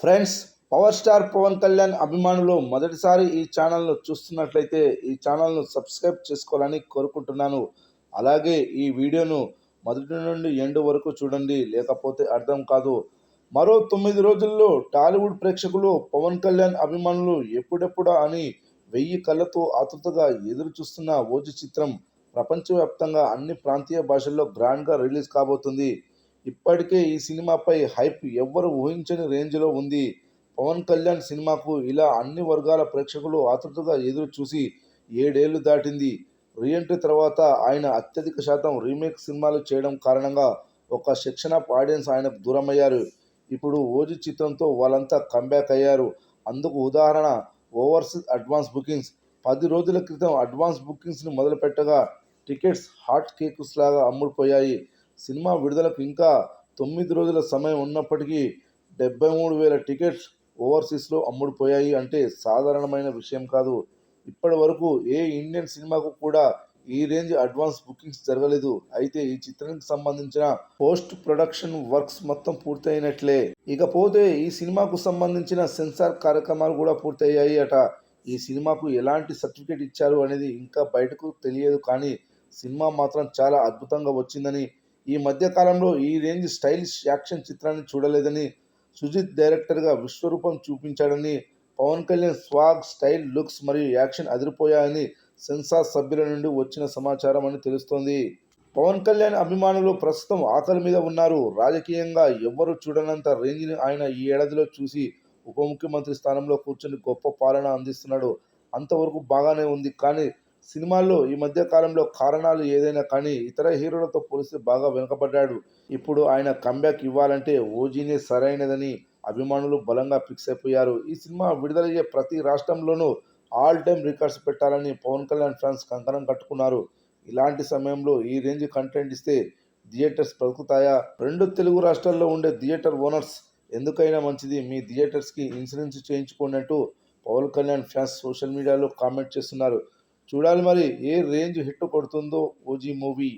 Friends, power star Pawan Kalyan అభిమానులు మొదటిసారి ఈ ఛానల్ను చూస్తున్నట్లయితే ఈ ఛానల్ను సబ్స్క్రైబ్ చేసుకోవాలని కోరుకుంటున్నాను. అలాగే ఈ వీడియోను మొదటి నుండి ఎండ్ వరకు చూడండి, లేకపోతే అర్థం కాదు. మరో 9 రోజుల్లో టాలీవుడ్ ప్రేక్షకులు పవన్ కళ్యాణ్ అభిమానులు ఎప్పుడెప్పుడా అని 1000 కళ్ళతో ఆతృతగా ఎదురు చూస్తున్న ఓజీ చిత్రం ప్రపంచవ్యాప్తంగా అన్ని ప్రాంతీయ భాషల్లో గ్రాండ్గా రిలీజ్ కాబోతుంది. ఇప్పటికే ఈ సినిమాపై హైప్ ఎవ్వరు ఊహించని రేంజ్లో ఉంది. పవన్ కళ్యాణ్ సినిమాకు ఇలా అన్ని వర్గాల ప్రేక్షకులు ఆతృతగా ఎదురు చూసి 7 ఏళ్లు దాటింది. రీఎంట్రీ తర్వాత ఆయన అత్యధిక శాతం రీమేక్ సినిమాలు చేయడం కారణంగా ఒక సెక్షన్ ఆఫ్ ఆడియన్స్ ఆయనకు దూరమయ్యారు. ఇప్పుడు ఓజీ చిత్రంతో వాళ్ళంతా కంబ్యాక్ అయ్యారు. అందుకు ఉదాహరణ ఓవర్సీస్ అడ్వాన్స్ బుకింగ్స్. 10 రోజుల క్రితం అడ్వాన్స్ బుకింగ్స్ని మొదలుపెట్టగా టికెట్స్ హాట్ కేక్స్ లాగా అమ్ముడుపోయాయి. సినిమా విడుదలకు ఇంకా 9 రోజుల సమయం ఉన్నప్పటికీ 73,000 టికెట్స్ ఓవర్సీస్లో అమ్ముడుపోయాయి అంటే సాధారణమైన విషయం కాదు. ఇప్పటి వరకు ఏ ఇండియన్ సినిమాకు కూడా ఈ రేంజ్ అడ్వాన్స్ బుకింగ్స్ జరగలేదు. అయితే ఈ చిత్రానికి సంబంధించిన పోస్ట్ ప్రొడక్షన్ వర్క్స్ మొత్తం పూర్తయినట్లే. ఇకపోతే ఈ సినిమాకు సంబంధించిన సెన్సార్ కార్యక్రమాలు కూడా పూర్తయ్యాయి అట. ఈ సినిమాకు ఎలాంటి సర్టిఫికేట్ ఇచ్చారు అనేది ఇంకా బయటకు తెలియదు, కానీ సినిమా మాత్రం చాలా అద్భుతంగా వచ్చిందని, ఈ మధ్య కాలంలో ఈ రేంజ్ స్టైలిష్ యాక్షన్ చిత్రాన్ని చూడలేదని, సుజిత్ డైరెక్టర్గా విశ్వరూపం చూపించాడని, Pawan Kalyan swag, style, looks మరియు యాక్షన్ అదిరిపోయాయని సెన్సార్ సభ్యుల నుండి వచ్చిన సమాచారం అని తెలుస్తోంది. పవన్ కళ్యాణ్ అభిమానులు ప్రస్తుతం ఆకలి మీద ఉన్నారు. రాజకీయంగా ఎవ్వరూ చూడనంత రేంజ్ని ఆయన ఈ ఏడాదిలో చూసి ఉప ముఖ్యమంత్రి స్థానంలో కూర్చొని గొప్ప పాలన అందిస్తున్నాడు. అంతవరకు బాగానే ఉంది, కానీ సినిమాల్లో ఈ మధ్య కాలంలో కారణాలు ఏదైనా కానీ ఇతర హీరోలతో పోలిస్తే బాగా వెనుకబడ్డాడు. ఇప్పుడు ఆయన కంబ్యాక్ ఇవ్వాలంటే ఓజీనే సరైనదని అభిమానులు బలంగా ఫిక్స్ అయిపోయారు. ఈ సినిమా విడుదలయ్యే ప్రతి రాష్ట్రంలోనూ ఆల్ టైమ్ రికార్డ్స్ పెట్టాలని పవన్ కళ్యాణ్ ఫ్యాన్స్ కంకణం కట్టుకున్నారు. ఇలాంటి సమయంలో ఈ రేంజ్ కంటెంట్ ఇస్తే థియేటర్స్ బ్రతుకుతాయా? 2 తెలుగు రాష్ట్రాల్లో ఉండే థియేటర్ ఓనర్స్ ఎందుకైనా మంచిది మీ థియేటర్స్కి ఇన్సూరెన్స్ చేయించుకోండి అంటూ పవన్ కళ్యాణ్ ఫ్యాన్స్ సోషల్ మీడియాలో కామెంట్ చేస్తున్నారు. చూడాలి మరి ఏ రేంజ్ హిట్ కొడుతుందో ఓజీ మూవీ.